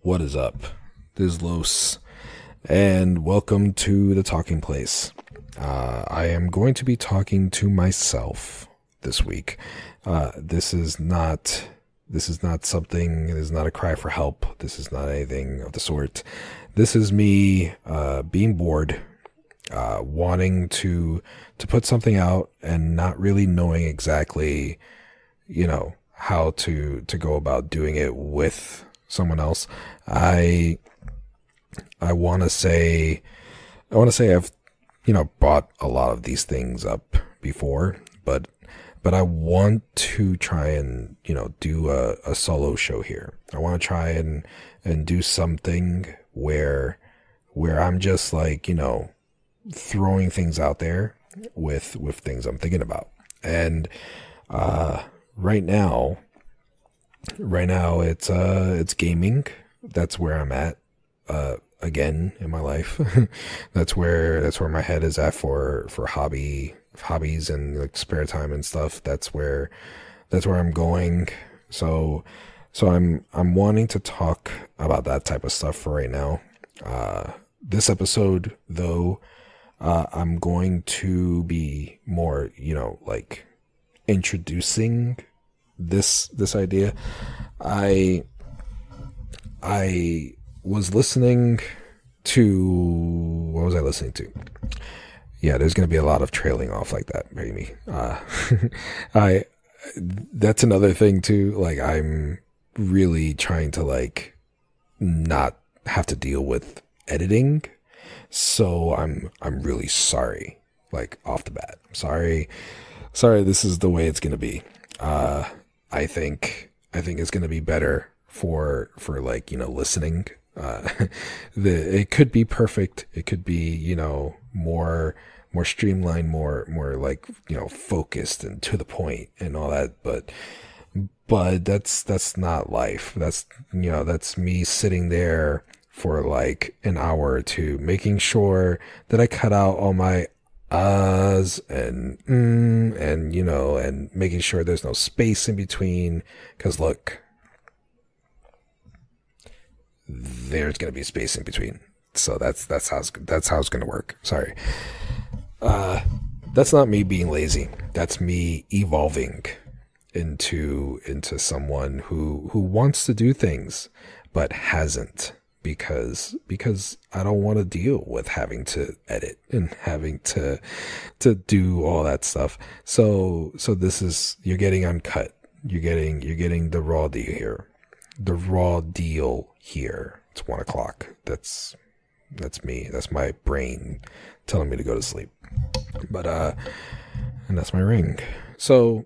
What is up? This is Los, and welcome to the Talking Place. I am going to be talking to myself this week. This is not something. This is not a cry for help. This is not anything of the sort. This is me being bored, wanting to put something out, and not really knowing exactly, how to go about doing it with someone else. I want to say I've brought a lot of these things up before, but I want to try and do a solo show here. I want to try and do something where I'm just like throwing things out there with things I'm thinking about. And right now it's gaming. That's where I'm at again in my life. that's where my head is at for hobbies and like spare time and stuff. That's where I'm going. So I'm wanting to talk about that type of stuff for right now. This episode though, I'm going to be more, like introducing this idea. I was listening to, what was I listening to? Yeah, there's going to be a lot of trailing off like that, maybe. That's another thing too. Like, I'm really trying to like not have to deal with editing. So I'm really sorry, like off the bat. Sorry, this is the way it's going to be. I think it's going to be better for like, listening. It could be perfect. It could be, more streamlined, more like, focused and to the point and all that. But that's not life. That's me sitting there for like an hour or two, making sure that I cut out all my and and making sure there's no space in between. Cause look, there's going to be space in between. So that's how it's going to work. Sorry. That's not me being lazy. That's me evolving into someone who wants to do things, but hasn't, because I don't want to deal with having to edit and having to do all that stuff. So this is, you're getting uncut. You're getting the raw deal here. The raw deal here. It's 1:00. That's me. That's my brain telling me to go to sleep. But and that's my ring. So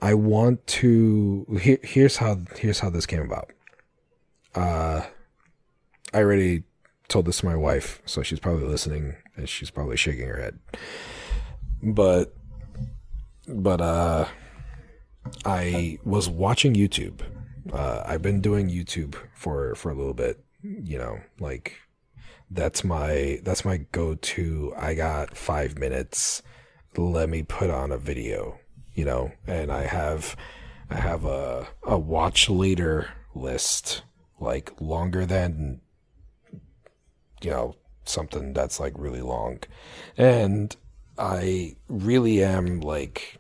I want to, here's how this came about. I already told this to my wife, so she's probably listening and she's probably shaking her head. But I was watching YouTube. I've been doing YouTube for a little bit, like that's my go-to. I got 5 minutes. Let me put on a video, and I have a watch later list, like longer than, something that's like really long. And I really am like,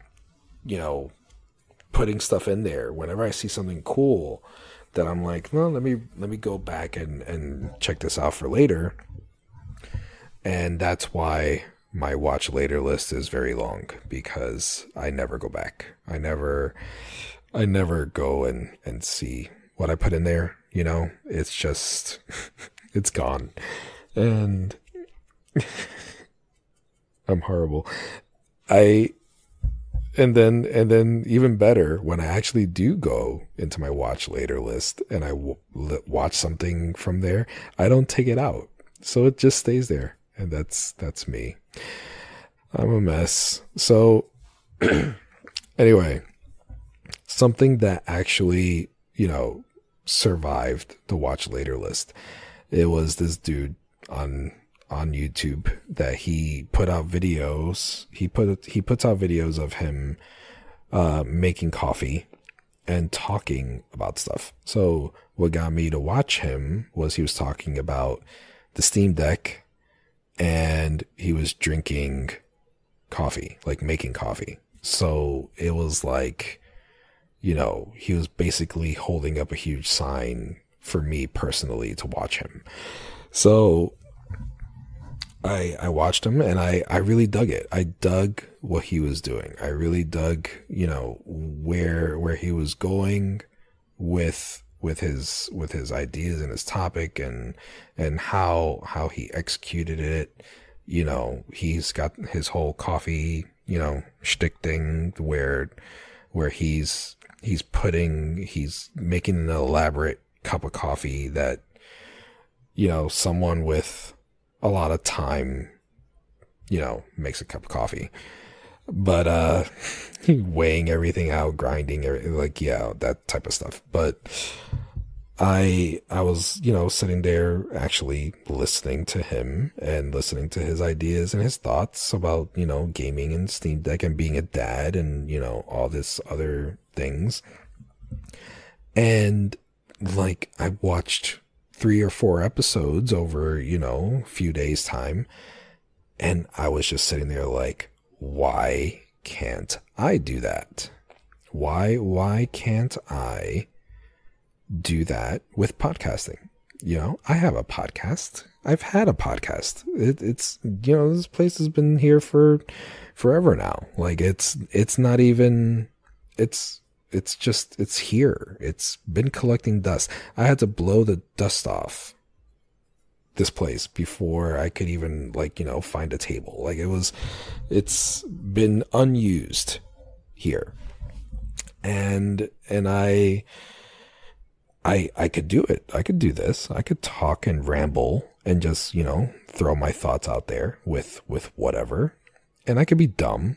putting stuff in there whenever I see something cool that I'm like, well, let me go back and check this out for later. And that's why my watch later list is very long, because I never go back. I never go and see what I put in there. It's just, it's gone. And I'm horrible. And then even better, when I actually do go into my watch later list and I watch something from there, I don't take it out. So it just stays there. And that's me. I'm a mess. So anyway, something that actually, survived the watch later list. It was this dude on YouTube that he put out videos. He puts out videos of him making coffee, and talking about stuff. So what got me to watch him was he was talking about the Steam Deck, and he was drinking coffee, like making coffee. So it was like, you know, he was basically holding up a huge sign for me personally to watch him. So I watched him, and I really dug it. I dug what he was doing. I really dug, you know, where he was going with his ideas and his topic, and how he executed it. You know, he's got his whole coffee, you know, shtick thing where he's making an elaborate cup of coffee that, you know, someone with a lot of time, you know, makes a cup of coffee. But weighing everything out, grinding everything, like, yeah, that type of stuff. But I was, you know, sitting there actually listening to him and listening to his ideas and his thoughts about, you know, gaming and Steam Deck and being a dad and, you know, all this other things. And like, I watched 3 or 4 episodes over, you know, a few days time. And I was just sitting there like, why can't I do that? Why can't I do that with podcasting? You know, I have a podcast. I've had a podcast. It's, you know, this place has been here for forever now. Like, it's not even, it's here. It's been collecting dust. I had to blow the dust off this place before I could even, like, you know, find a table. Like, it's been unused here. And I could do it. I could do this. I could talk and ramble and just, you know, throw my thoughts out there with whatever. And I could be dumb,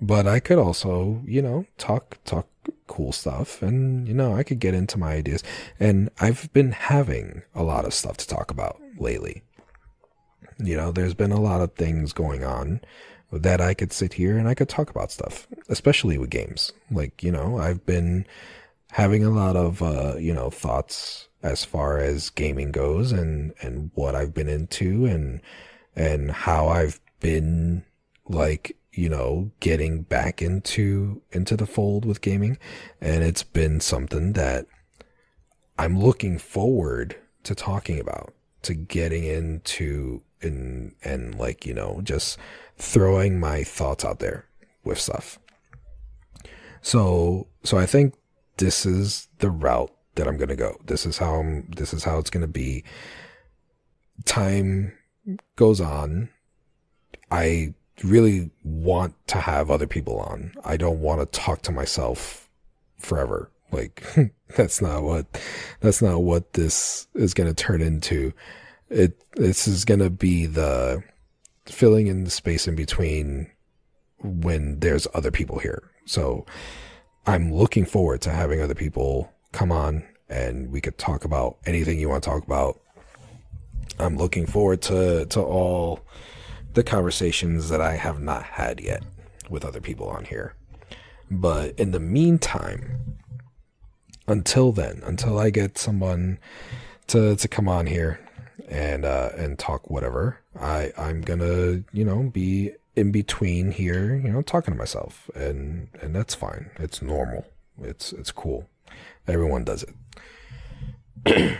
but I could also, you know, talk cool stuff, and, you know, I could get into my ideas. And I've been having a lot of stuff to talk about lately. You know, there's been a lot of things going on that I could sit here and I could talk about stuff, especially with games. Like, you know, I've been having a lot of, you know, thoughts as far as gaming goes, and what I've been into, and how I've been, like, you know, getting back into the fold with gaming. And it's been something that I'm looking forward to talking about, to getting into, and like, you know, just throwing my thoughts out there with stuff. So I think this is the route that I'm going to go. This is how it's going to be. Time goes on. I really want to have other people on. I don't want to talk to myself forever. Like, that's not what this is going to turn into. This is going to be the filling in the space in between when there's other people here. So I'm looking forward to having other people come on, and we could talk about anything you want to talk about. I'm looking forward to all the conversations that I have not had yet with other people on here. But in the meantime, until I get someone to come on here and talk whatever, I'm gonna, you know, be in between here, you know, talking to myself, and that's fine. It's normal. It's cool. Everyone does it. I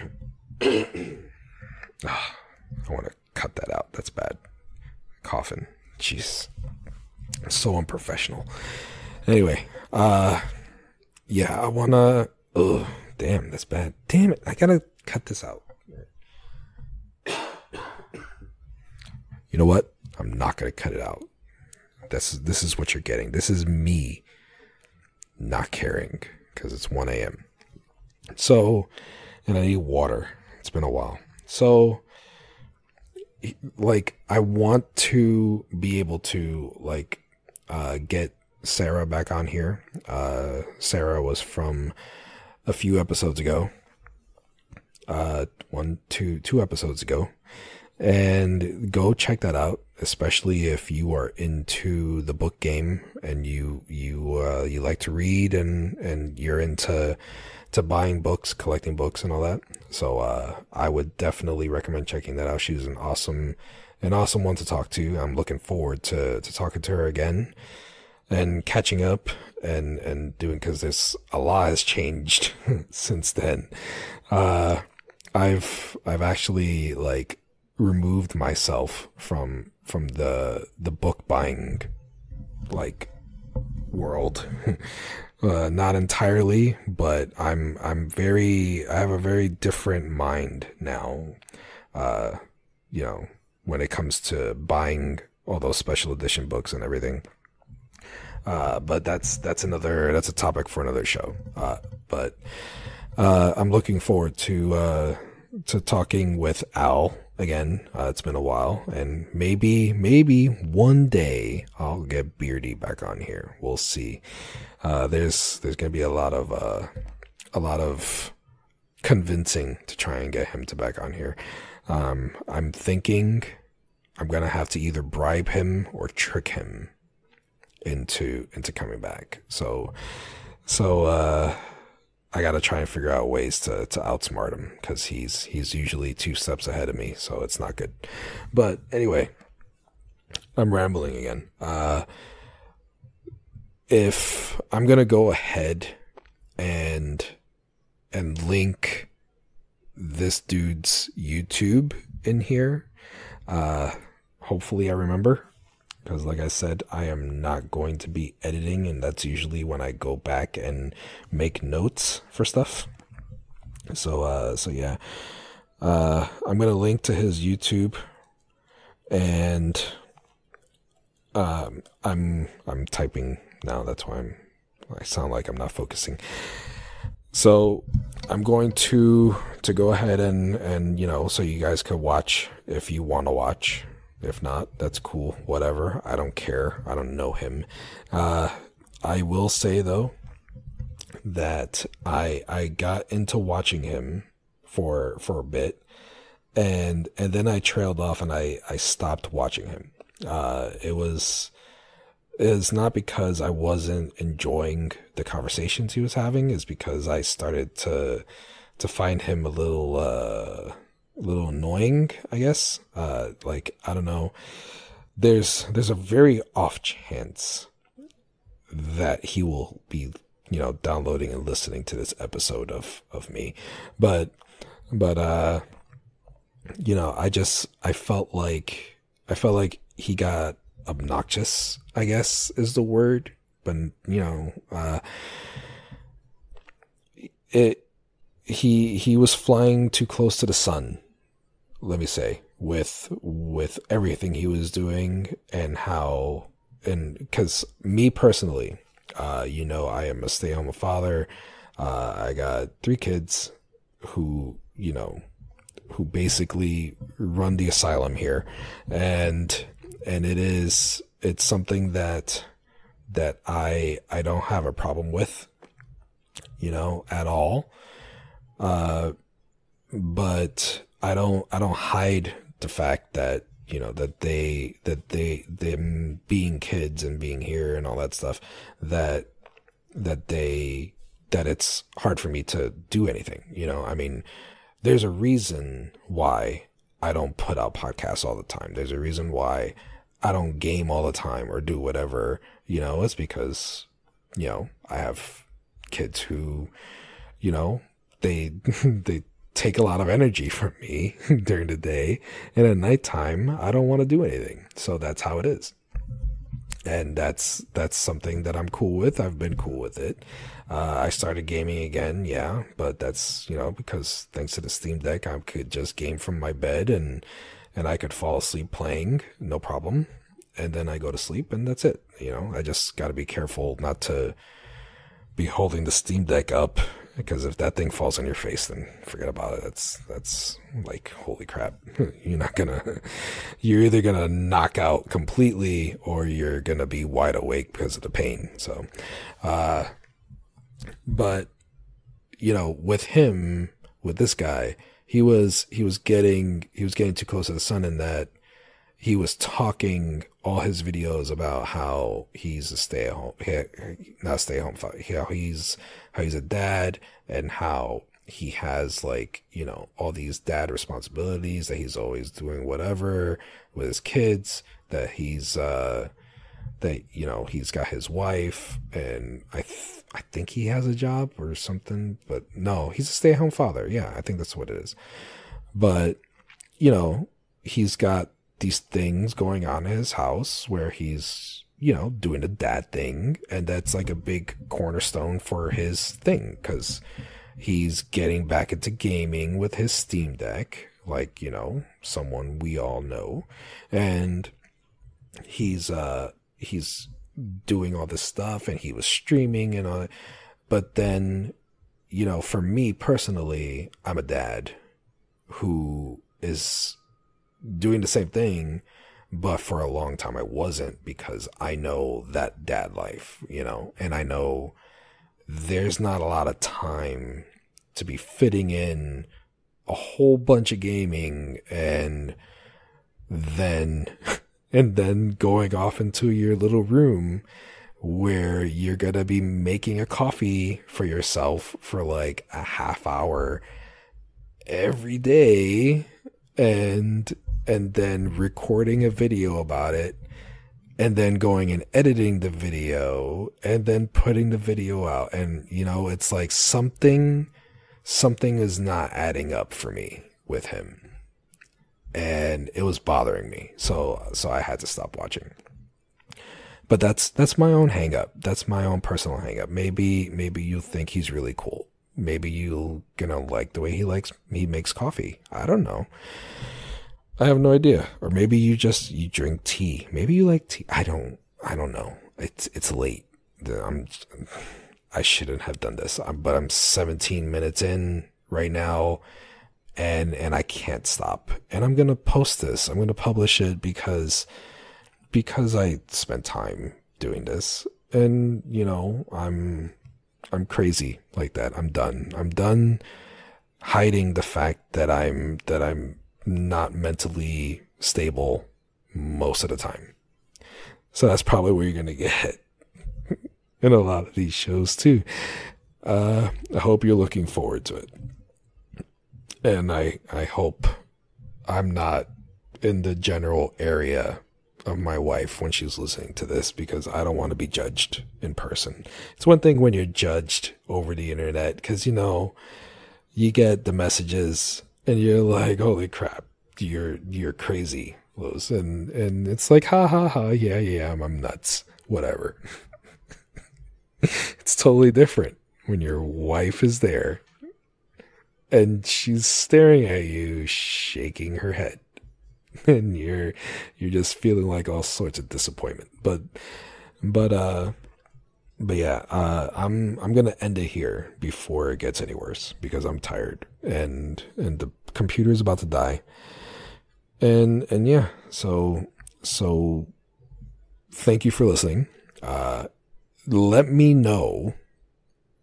want to cut that out. That's bad. Coughing. Jeez. So unprofessional. Anyway, yeah, I wanna, damn, that's bad. Damn it, I gotta cut this out. You know what? I'm not gonna cut it out. This is what you're getting. This is me not caring because it's 1 a.m. So, and I need water. It's been a while. So, like, I want to be able to, like, get Sarah back on here. Sarah was from a few episodes ago. Two episodes ago. And go check that out, especially if you are into the book game and you like to read and you're into buying books, collecting books and all that. So I would definitely recommend checking that out. She's an awesome one to talk to. I'm looking forward to talking to her again and catching up and doing, because there's a lot has changed since then. I've actually like removed myself from the book buying like world. Not entirely, but I have a very different mind now, when it comes to buying all those special edition books and everything. But that's a topic for another show. But I'm looking forward to talking with Al again. It's been a while, and maybe one day I'll get Beardy back on here. We'll see. There's gonna be a lot of convincing to try and get him to back on here. I'm thinking I'm gonna have to either bribe him or trick him into coming back. So I gotta try and figure out ways to outsmart him, because he's usually 2 steps ahead of me, so it's not good. But anyway, I'm rambling again. If I'm gonna go ahead and link this dude's YouTube in here, hopefully I remember, because like I said, I am not going to be editing, and that's usually when I go back and make notes for stuff. So yeah, I'm gonna link to his YouTube, and I'm typing now. That's why I sound like I'm not focusing. So I'm going to go ahead and so you guys could watch if you want to watch. If not, that's cool. Whatever. I don't care. I don't know him. I will say though that I got into watching him for a bit, and then I trailed off and I stopped watching him. It's not because I wasn't enjoying the conversations he was having. It's because I started to find him a little annoying, I guess. Like, I don't know. There's a very off chance that he will be, downloading and listening to this episode of me. But I felt like he got obnoxious, I guess is the word. But he was flying too close to the sun, let me say, with everything he was doing, and because me personally, I am a stay-at-home father. I got 3 kids who basically run the asylum here, and it's something that I don't have a problem with, at all. But I don't hide the fact that, them being kids and being here and all that stuff, that it's hard for me to do anything. I mean, there's a reason why I don't put out podcasts all the time. There's a reason why I don't game all the time or do whatever, it's because, I have kids who, they take a lot of energy from me during the day, and at nighttime I don't want to do anything. So that's how it is. And that's something that I'm cool with. I've been cool with it. I started gaming again, yeah, but that's, because thanks to the Steam Deck, I could just game from my bed and I could fall asleep playing, no problem. And then I go to sleep and that's it. I just got to be careful not to be holding the Steam Deck up, because if that thing falls on your face, then forget about it. That's like, holy crap. You're either gonna knock out completely, or you're gonna be wide awake because of the pain. So, but, with this guy, he was getting too close to the sun in that he was talking all his videos about how he's a stay at home, not stay at home father, how he's a dad, and how he has, like, all these dad responsibilities, that he's always doing whatever with his kids, that he's got his wife, and I think he has a job or something, but no, he's a stay at home father. Yeah, I think that's what it is. But he's got these things going on in his house where he's, doing the dad thing. And that's like a big cornerstone for his thing, because he's getting back into gaming with his Steam Deck, like, someone we all know. And he's doing all this stuff, and he was streaming and all that. But then, for me personally, I'm a dad who is doing the same thing, but for a long time I wasn't, because I know that dad life, and I know there's not a lot of time to be fitting in a whole bunch of gaming and then going off into your little room where you're gonna be making a coffee for yourself for like a half hour every day, and then recording a video about it, and then going and editing the video, and then putting the video out. And it's like something is not adding up for me with him, and it was bothering me, so I had to stop watching. But that's my own hang up. That's my own personal hang up. Maybe you think he's really cool. Maybe you're gonna like the way he makes coffee. I don't know. I have no idea. Or maybe you drink tea. Maybe you like tea. I don't know. It's late. I shouldn't have done this. But I'm 17 minutes in right now, and I can't stop. And I'm gonna post this. I'm gonna publish it because I spent time doing this, and I'm crazy like that. I'm done. I'm done hiding the fact that I'm not mentally stable most of the time. So that's probably where you're gonna get in a lot of these shows too. I hope you're looking forward to it, and I hope I'm not in the general area of my wife when she's listening to this, because I don't want to be judged in person. It's one thing when you're judged over the internet, because you get the messages and you're like, holy crap, you're crazy, Lowe's, and it's like, ha ha ha, yeah, I'm nuts, whatever. It's totally different when your wife is there and she's staring at you, shaking her head, and you're just feeling like all sorts of disappointment. But yeah, I'm gonna end it here before it gets any worse, because I'm tired, and the computer's about to die. And yeah, so thank you for listening. Let me know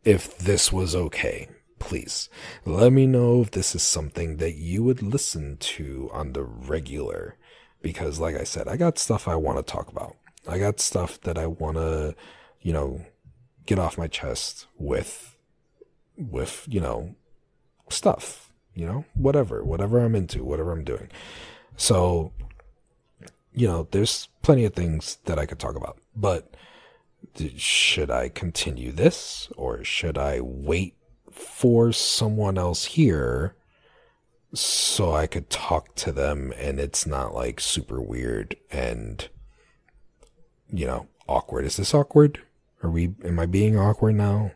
if this was okay. Please let me know if this is something that you would listen to on the regular, because like I said, I got stuff I want to talk about. I got stuff that I want to, get off my chest with, stuff, whatever I'm into, whatever I'm doing. So, there's plenty of things that I could talk about, but should I continue this, or should I wait for someone else here so I could talk to them and it's not like super weird and awkward? Is this awkward? Am I being awkward now?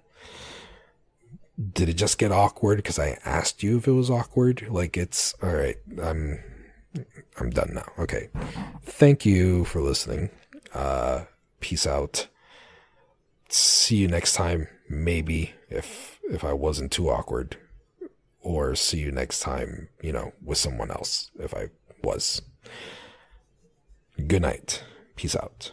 Did it just get awkward because I asked you if it was awkward? Like, it's all right. I'm done now. Okay. Thank you for listening. Peace out. See you next time, maybe, if I wasn't too awkward, or see you next time, with someone else if I was. Good night. Peace out.